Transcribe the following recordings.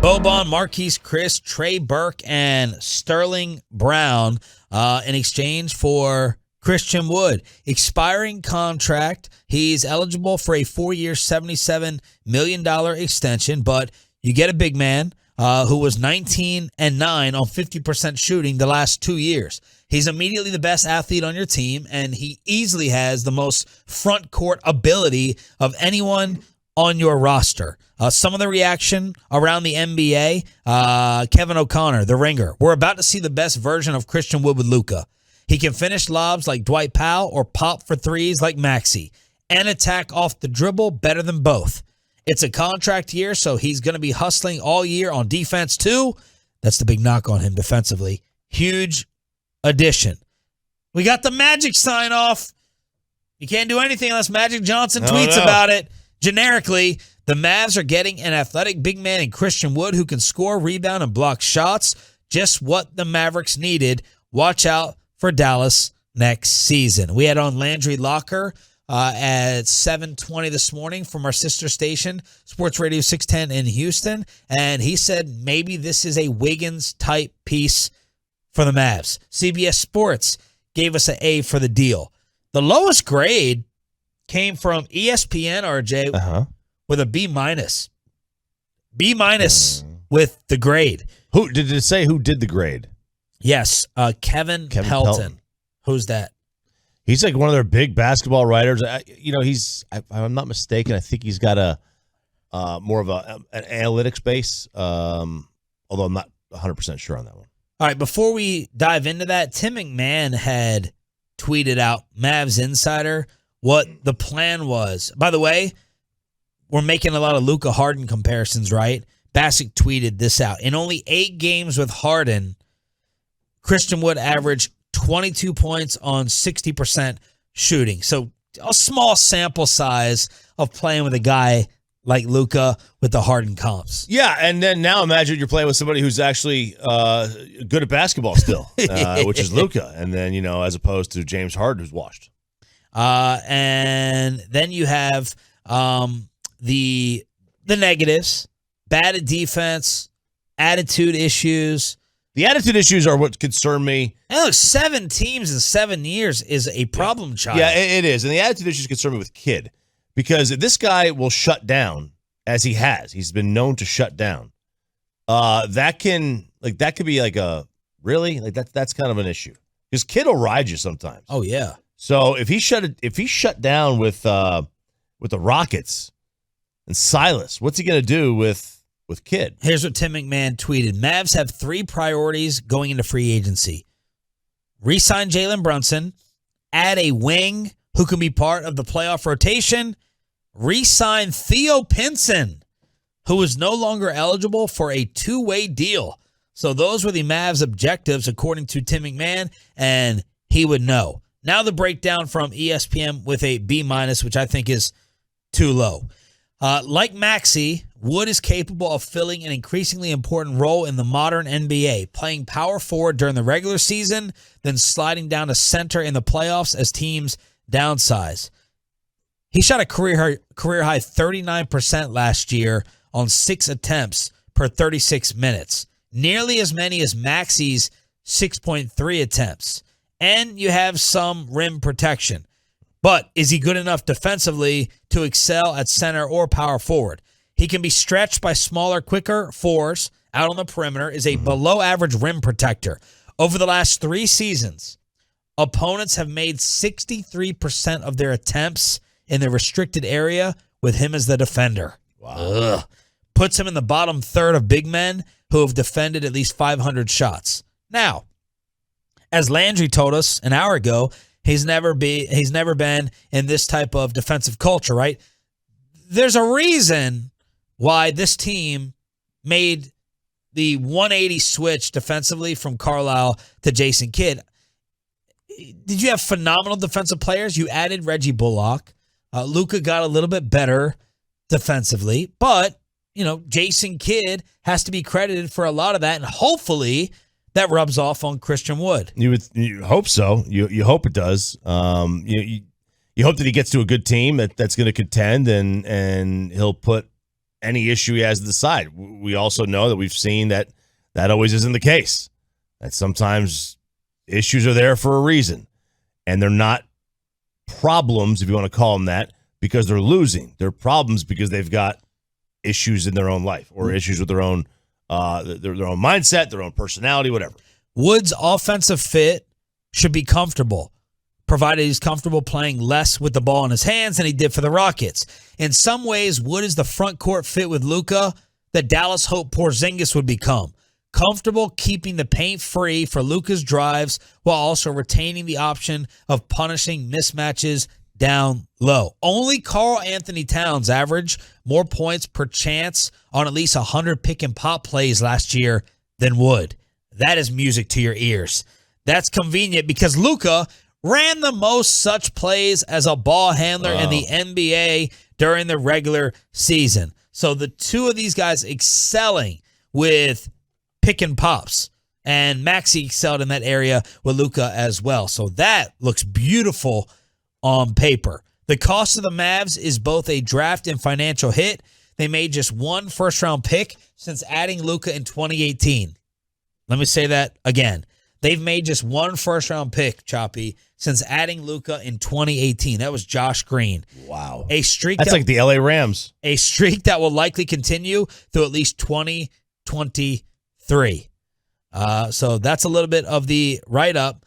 Boban, Marquise Chris, Trey Burke, and Sterling Brown in exchange for Christian Wood. Expiring contract. He's eligible for a 4-year, $77 million extension, but you get a big man who was 19-9 on 50% shooting the last 2 years. He's immediately the best athlete on your team, and he easily has the most front court ability of anyone on your roster. Some of the reaction around the NBA, Kevin O'Connor, the ringer. We're about to see the best version of Christian Wood with Luka. He can finish lobs like Dwight Powell or pop for threes like Maxey and attack off the dribble better than both. It's a contract year, so he's going to be hustling all year on defense too. That's the big knock on him defensively. Huge addition. We got the Magic sign off. You can't do anything unless Magic Johnson tweets about it. Generically, the Mavs are getting an athletic big man in Christian Wood who can score, rebound, and block shots. Just what the Mavericks needed. Watch out for Dallas next season. We had on Landry Locker at 7:20 this morning from our sister station, Sports Radio 610 in Houston, and he said maybe this is a Wiggins-type piece for the Mavs. CBS Sports gave us an A for the deal. The lowest grade came from ESPN, RJ, with a B-. B- with the grade. Who did it say who did the grade? Yes, Kevin Pelton. Who's that? He's like one of their big basketball writers. He's, if I'm not mistaken, I think he's got a more of an analytics base, although I'm not 100% sure on that one. All right, before we dive into that, Tim McMahon had tweeted out, Mavs Insider, what the plan was. By the way, we're making a lot of Luka Harden comparisons, right? Bassick tweeted this out. In only 8 games with Harden, Christian Wood averaged 22 points on 60% shooting. So a small sample size of playing with a guy like Luka with the Harden comps. Yeah, and then now imagine you're playing with somebody who's actually good at basketball still, which is Luka. And then, as opposed to James Harden, who's washed. And then you have the negatives, bad at defense, attitude issues. The attitude issues are what concern me. And look, 7 teams in 7 years is a problem child. Yeah, it is. And the attitude issues concern me with Kidd. Because if this guy will shut down, as he has, he's been known to shut down, that could be like a, really? Like that's kind of an issue. Because Kidd will ride you sometimes. Oh, yeah. So if he shut down with the Rockets and Silas, what's he going to do with Kidd? Here's what Tim McMahon tweeted. Mavs have 3 priorities going into free agency. Re-sign Jalen Brunson, add a wing who can be part of the playoff rotation, re-sign Theo Pinson, who is no longer eligible for a 2-way deal. So those were the Mavs' objectives, according to Tim McMahon, and he would know. Now the breakdown from ESPN with a B-, which I think is too low. Like Maxey, Wood is capable of filling an increasingly important role in the modern NBA, playing power forward during the regular season, then sliding down to center in the playoffs as teams downsize. He shot a career high 39% last year on 6 attempts per 36 minutes, nearly as many as Maxey's 6.3 attempts. And you have some rim protection. But is he good enough defensively to excel at center or power forward? He can be stretched by smaller, quicker fours out on the perimeter, is a below-average rim protector. Over the last 3 seasons, opponents have made 63% of their attempts in the restricted area with him as the defender. Wow. Ugh. Puts him in the bottom third of big men who have defended at least 500 shots. Now, as Landry told us an hour ago, he's never been in this type of defensive culture, right? There's a reason why this team made the 180 switch defensively from Carlisle to Jason Kidd. Did you have phenomenal defensive players? You added Reggie Bullock. Luka got a little bit better defensively, but Jason Kidd has to be credited for a lot of that, and hopefully that rubs off on Christian Wood. You hope so. You hope it does. You hope that he gets to a good team that's going to contend, and he'll put any issue he has to the side. We also know that we've seen that always isn't the case. That sometimes issues are there for a reason, and they're not problems, if you want to call them that, because they're losing. They're problems because they've got issues in their own life or issues with their own mindset, their own personality, whatever. Wood's offensive fit should be comfortable, provided he's comfortable playing less with the ball in his hands than he did for the Rockets. In some ways, Wood is the front court fit with Luka that Dallas hoped Porzingis would become. Comfortable keeping the paint free for Luka's drives while also retaining the option of punishing mismatches down low. Only Karl Anthony Towns averaged more points per chance on at least 100 pick and pop plays last year than Wood. That is music to your ears. That's convenient because Luka ran the most such plays as a ball handler in the NBA during the regular season. So the two of these guys excelling with pick and pops, and Maxey excelled in that area with Luka as well. So that looks beautiful on paper. The cost of the Mavs is both a draft and financial hit. They made just one first-round pick since adding Luka in 2018. Let me say that again. They've made just one first-round pick, Choppy, since adding Luka in 2018. That was Josh Green. Wow. A streak That's like the LA Rams. A streak that will likely continue through at least 2023. So that's a little bit of the write-up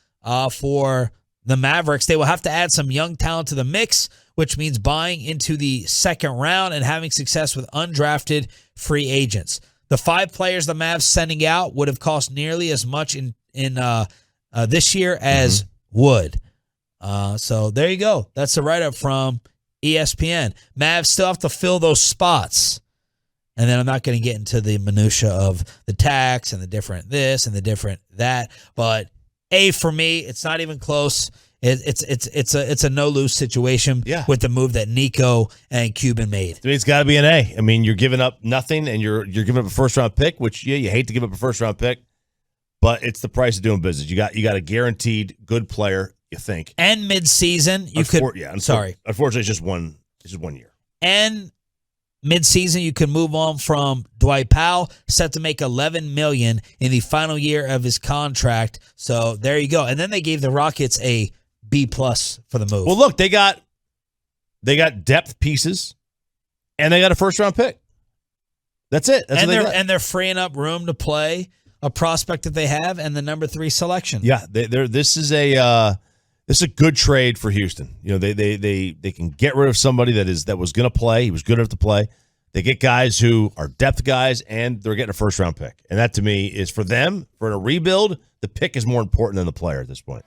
for the Mavericks. They will have to add some young talent to the mix, which means buying into the second round and having success with undrafted free agents. The 5 players the Mavs sending out would have cost nearly as much in this year as Wood. So there you go. That's the write-up from ESPN. Mavs still have to fill those spots. And then I'm not going to get into the minutia of the tax and the different this and the different that. But for me, it's not even close. It's a no-lose situation with the move that Nico and Cuban made. I mean, it's got to be an A. I mean, you're giving up nothing, and you're giving up a first-round pick, which, you hate to give up a first-round pick, but it's the price of doing business. You got a guaranteed good player, you think. And mid-season, unfortunately, it's just one year. And mid-season, you can move on from Dwight Powell, set to make $11 million in the final year of his contract. So there you go. And then they gave the Rockets a B+ for the move. Well, look, they got depth pieces, and they got a first-round pick. That's it. And they're freeing up room to play a prospect that they have and the number 3 selection. Yeah, this is a good trade for Houston. You know, they can get rid of somebody that was going to play. He was good enough to play. They get guys who are depth guys, and they're getting a first-round pick. And that, to me, is for them, for a rebuild, the pick is more important than the player at this point.